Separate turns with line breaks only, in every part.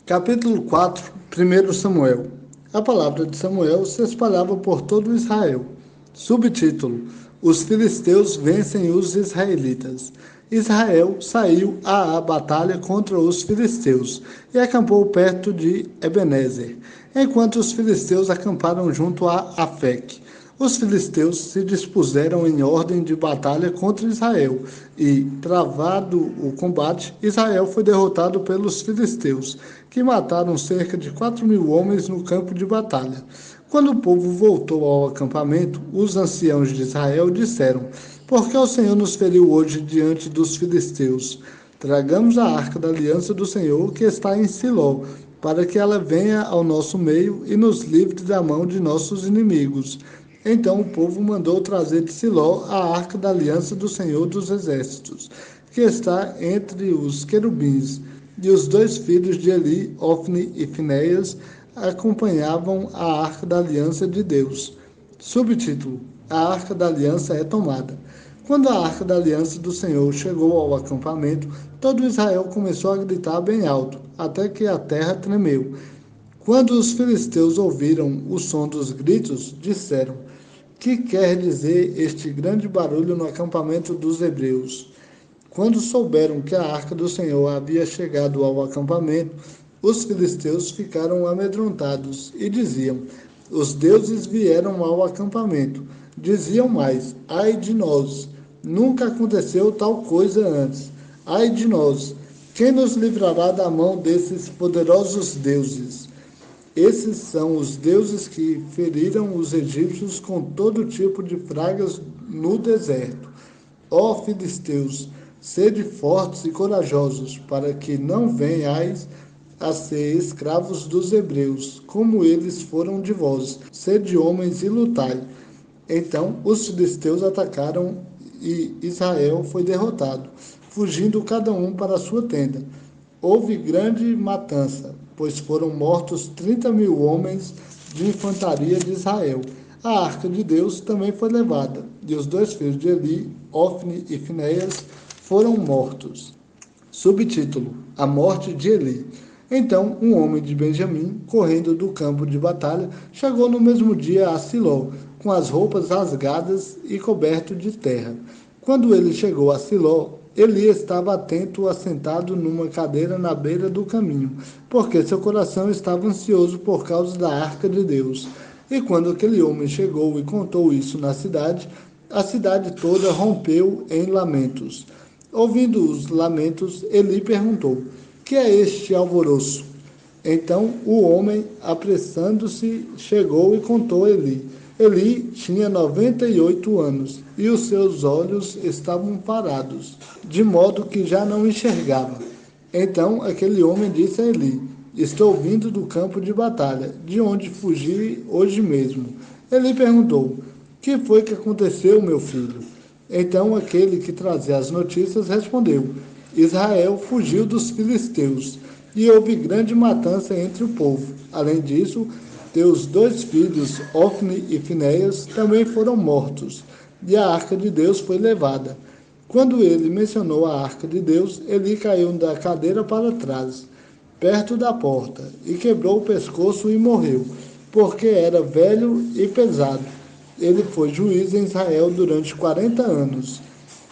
Capítulo 4, 1 Samuel. A palavra de Samuel se espalhava por todo Israel. Subtítulo: Os filisteus vencem os israelitas. Israel saiu à batalha contra os filisteus e acampou perto de Ebenezer, enquanto os filisteus acamparam junto a Afec. Os filisteus se dispuseram em ordem de batalha contra Israel e, travado o combate, Israel foi derrotado pelos filisteus, que mataram cerca de 4.000 homens no campo de batalha. Quando o povo voltou ao acampamento, os anciãos de Israel disseram: Por que o Senhor nos feriu hoje diante dos filisteus? Tragamos a arca da aliança do Senhor que está em Siló, para que ela venha ao nosso meio e nos livre da mão de nossos inimigos. Então o povo mandou trazer de Siló a arca da aliança do Senhor dos Exércitos, que está entre os querubins. E os dois filhos de Eli, Ofni e Finéias, acompanhavam a arca da aliança de Deus. Subtítulo: A arca da aliança é tomada. Quando a arca da aliança do Senhor chegou ao acampamento, todo Israel começou a gritar bem alto, até que a terra tremeu. Quando os filisteus ouviram o som dos gritos, disseram: Que quer dizer este grande barulho no acampamento dos hebreus? Quando souberam que a arca do Senhor havia chegado ao acampamento, os filisteus ficaram amedrontados e diziam: Os deuses vieram ao acampamento. Diziam mais: Ai de nós! Nunca aconteceu tal coisa antes. Ai de nós! Quem nos livrará da mão desses poderosos deuses? Esses são os deuses que feriram os egípcios com todo tipo de pragas no deserto. Ó filisteus, sede fortes e corajosos, para que não venhais a ser escravos dos hebreus, como eles foram de vós. Sede homens e lutai. Então os filisteus atacaram e Israel foi derrotado, fugindo cada um para a sua tenda. Houve grande matança, pois foram mortos 30.000 homens de infantaria de Israel. A arca de Deus também foi levada, e os dois filhos de Eli, Ofni e Finéias, foram mortos. Subtítulo: A morte de Eli. Então, um homem de Benjamim, correndo do campo de batalha, chegou no mesmo dia a Siló, com as roupas rasgadas e coberto de terra. Quando ele chegou a Siló, Eli estava atento, assentado numa cadeira na beira do caminho, porque seu coração estava ansioso por causa da arca de Deus. E quando aquele homem chegou e contou isso na cidade, a cidade toda rompeu em lamentos. Ouvindo os lamentos, Eli perguntou: Que é este alvoroço? Então o homem, apressando-se, chegou e contou a Eli. Eli tinha 98 anos e os seus olhos estavam parados, de modo que já não enxergava. Então aquele homem disse a Eli: Estou vindo do campo de batalha, de onde fugi hoje mesmo. Eli perguntou: Que foi que aconteceu, meu filho? Então aquele que trazia as notícias respondeu: Israel fugiu dos filisteus, e houve grande matança entre o povo. Além disso, teus dois filhos, Ofni e Finéias, também foram mortos, e a arca de Deus foi levada. Quando ele mencionou a arca de Deus, Eli caiu da cadeira para trás, perto da porta, e quebrou o pescoço e morreu, porque era velho e pesado. Ele foi juiz em Israel durante 40 anos.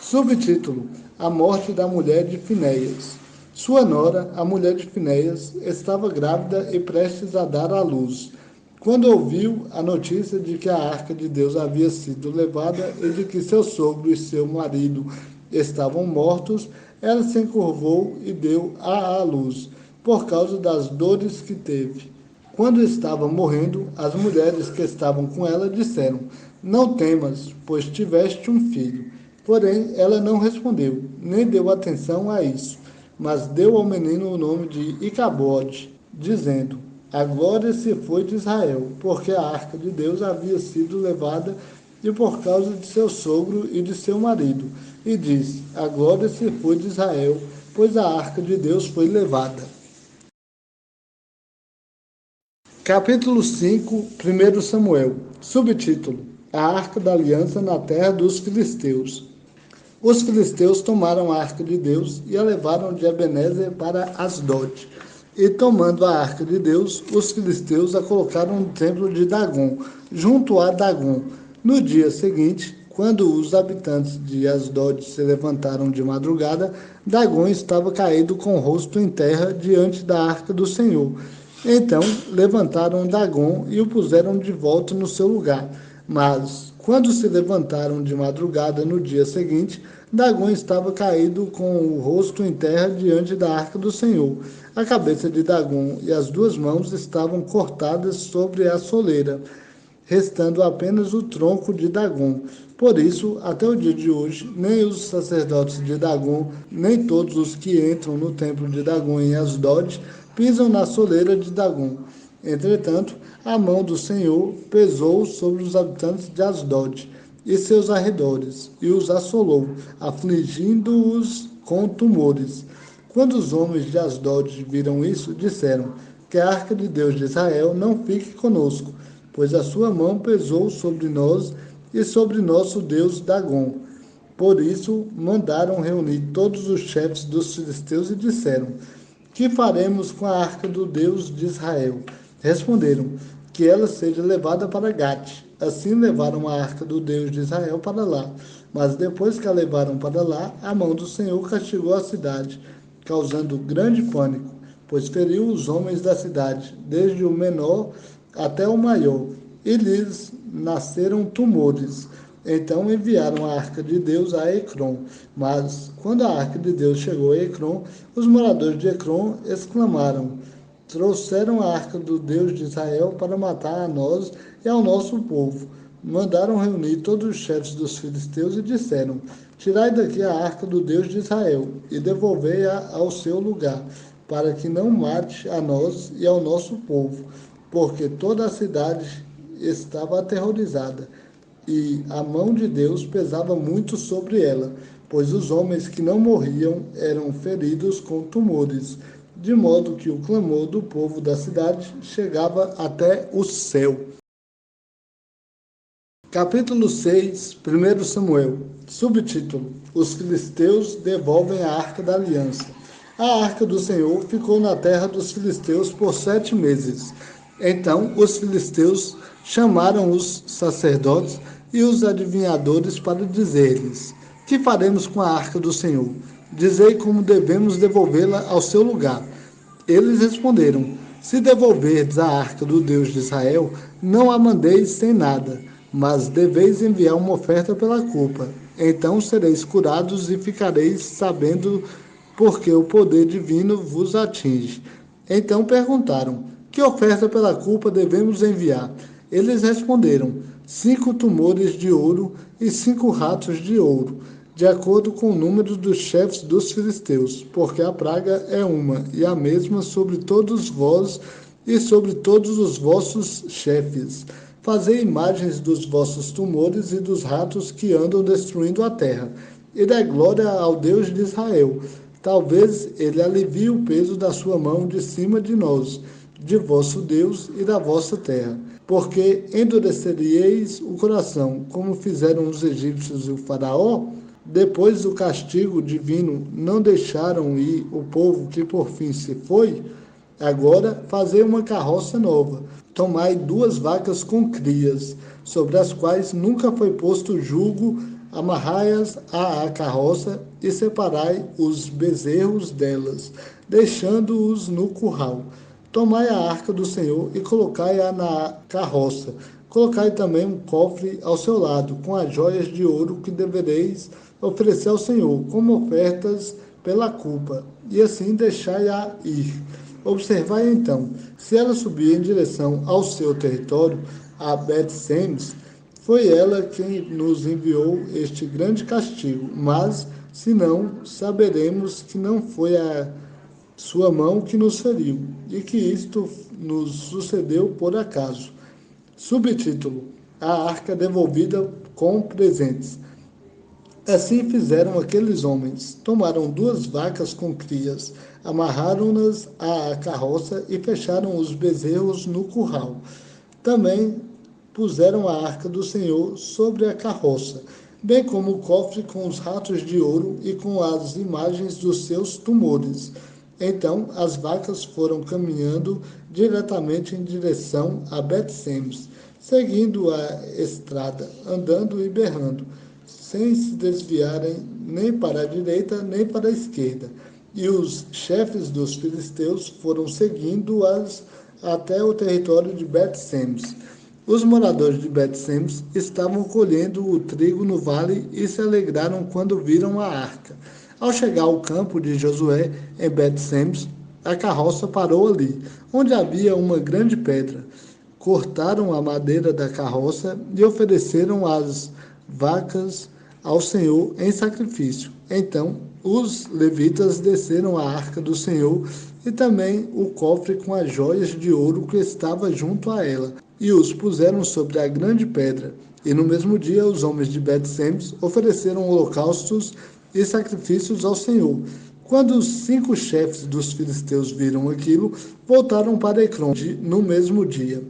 Subtítulo: A morte da mulher de Finéias. Sua nora, a mulher de Finéias, estava grávida e prestes a dar à luz. Quando ouviu a notícia de que a arca de Deus havia sido levada e de que seu sogro e seu marido estavam mortos, ela se encurvou e deu à luz, por causa das dores que teve. Quando estava morrendo, as mulheres que estavam com ela disseram: Não temas, pois tiveste um filho. Porém, ela não respondeu, nem deu atenção a isso, mas deu ao menino o nome de Icabode, dizendo: A glória se foi de Israel, porque a arca de Deus havia sido levada e por causa de seu sogro e de seu marido. E disse: A glória se foi de Israel, pois a arca de Deus foi levada. Capítulo 5, 1 Samuel. Subtítulo: A Arca da Aliança na terra dos filisteus. Os filisteus tomaram a arca de Deus e a levaram de Ebenezer para Asdod. E tomando a arca de Deus, os filisteus a colocaram no templo de Dagom, junto a Dagom. No dia seguinte, quando os habitantes de Asdod se levantaram de madrugada, Dagom estava caído com o rosto em terra diante da arca do Senhor. Então levantaram Dagom e o puseram de volta no seu lugar. Mas, quando se levantaram de madrugada no dia seguinte, Dagom estava caído com o rosto em terra diante da arca do Senhor. A cabeça de Dagom e as duas mãos estavam cortadas sobre a soleira, restando apenas o tronco de Dagom. Por isso, até o dia de hoje, nem os sacerdotes de Dagom, nem todos os que entram no templo de Dagom em Asdod, pisam na soleira de Dagom. Entretanto, a mão do Senhor pesou sobre os habitantes de Asdod e seus arredores, e os assolou, afligindo-os com tumores. Quando os homens de Asdod viram isso, disseram: que a arca de Deus de Israel não fique conosco, pois a sua mão pesou sobre nós e sobre nosso Deus Dagom. Por isso, mandaram reunir todos os chefes dos filisteus e disseram: que faremos com a arca do Deus de Israel? Responderam: que ela seja levada para Gate. Assim levaram a arca do Deus de Israel para lá. Mas depois que a levaram para lá, a mão do Senhor castigou a cidade, causando grande pânico, pois feriu os homens da cidade, desde o menor até o maior, e lhes nasceram tumores. Então enviaram a arca de Deus a Ecrom. Mas, quando a arca de Deus chegou a Ecrom, os moradores de Ecrom exclamaram: trouxeram a arca do Deus de Israel para matar a nós e ao nosso povo. Mandaram reunir todos os chefes dos filisteus e disseram: tirai daqui a arca do Deus de Israel e devolvei-a ao seu lugar, para que não mate a nós e ao nosso povo, porque toda a cidade estava aterrorizada e a mão de Deus pesava muito sobre ela, pois os homens que não morriam eram feridos com tumores, de modo que o clamor do povo da cidade chegava até o céu. Capítulo 6, 1 Samuel. Subtítulo: Os filisteus devolvem a arca da aliança. A arca do Senhor ficou na terra dos filisteus por 7 meses. Então os filisteus chamaram os sacerdotes e os adivinhadores para dizer-lhes: que faremos com a arca do Senhor? Dizei como devemos devolvê-la ao seu lugar. Eles responderam: se devolverdes a arca do Deus de Israel, não a mandeis sem nada, mas deveis enviar uma oferta pela culpa. Então sereis curados e ficareis sabendo porque o poder divino vos atinge. Então perguntaram: que oferta pela culpa devemos enviar? Eles responderam: 5 tumores de ouro e 5 ratos de ouro, de acordo com o número dos chefes dos filisteus, porque a praga é uma e a mesma sobre todos vós e sobre todos os vossos chefes. Fazei imagens dos vossos tumores e dos ratos que andam destruindo a terra, e dai glória ao Deus de Israel. Talvez ele alivie o peso da sua mão de cima de nós, de vosso Deus e da vossa terra. Porque endureceríeis o coração, como fizeram os egípcios e o faraó? Depois do castigo divino, não deixaram ir o povo que por fim se foi? Agora fazei uma carroça nova. Tomai 2 vacas com crias, sobre as quais nunca foi posto jugo, amarrai-as à carroça e separai os bezerros delas, deixando-os no curral. Tomai a arca do Senhor e colocai-a na carroça. Colocai também um cofre ao seu lado, com as joias de ouro que devereis oferecer ao Senhor, como ofertas pela culpa, e assim deixai-a ir. Observai então, se ela subir em direção ao seu território, a Bet-Semes, foi ela quem nos enviou este grande castigo, mas, se não, saberemos que não foi a sua mão que nos feriu, e que isto nos sucedeu por acaso. Subtítulo: A arca devolvida com presentes. Assim fizeram aqueles homens. Tomaram 2 vacas com crias, amarraram-nas à carroça e fecharam os bezerros no curral. Também puseram a arca do Senhor sobre a carroça, bem como o cofre com os ratos de ouro e com as imagens dos seus tumores. Então as vacas foram caminhando diretamente em direção a Bet-Semes, seguindo a estrada, andando e berrando, sem se desviarem nem para a direita nem para a esquerda. E os chefes dos filisteus foram seguindo-as até o território de Bet-Semes. Os moradores de Bet-Semes estavam colhendo o trigo no vale e se alegraram quando viram a arca. Ao chegar ao campo de Josué, em Bet-Semes, a carroça parou ali, onde havia uma grande pedra. Cortaram a madeira da carroça e ofereceram as vacas ao Senhor em sacrifício. Então, os levitas desceram a arca do Senhor e também o cofre com as joias de ouro que estava junto a ela, e os puseram sobre a grande pedra. E no mesmo dia os homens de Bet-Semes ofereceram holocaustos e sacrifícios ao Senhor. Quando os 5 chefes dos filisteus viram aquilo, voltaram para Ecrom no mesmo dia.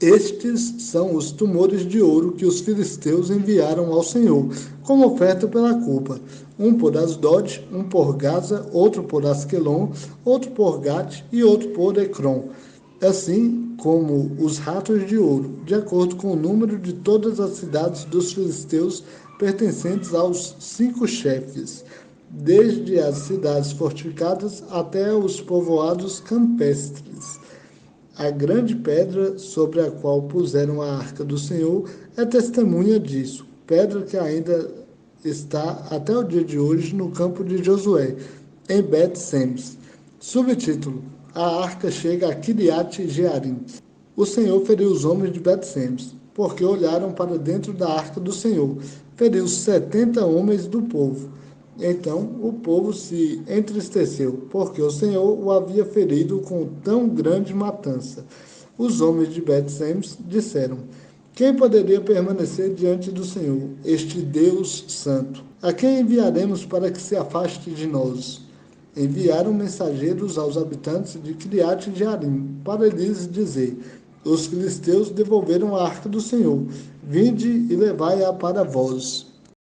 Estes são os tumores de ouro que os filisteus enviaram ao Senhor, como oferta pela culpa. Um por Asdod, um por Gaza, outro por Asquelon, outro por Gate e outro por Ecrom. Assim como os ratos de ouro, de acordo com o número de todas as cidades dos filisteus pertencentes aos 5 chefes, desde as cidades fortificadas até os povoados campestres. A grande pedra sobre a qual puseram a arca do Senhor é testemunha disso, pedra que ainda está até o dia de hoje no campo de Josué, em Bet-Semes. Subtítulo: A arca chega a Kiriat Jearim. O Senhor feriu os homens de Bet-Semes, porque olharam para dentro da arca do Senhor. Feriu 70 homens do povo. Então o povo se entristeceu, porque o Senhor o havia ferido com tão grande matança. Os homens de Bet-Semes disseram: Quem poderia permanecer diante do Senhor, este Deus santo? A quem enviaremos para que se afaste de nós? Enviaram mensageiros aos habitantes de Kiriat Jearim, para lhes dizer: Os filisteus devolveram a arca do Senhor. Vinde e levai-a para vós.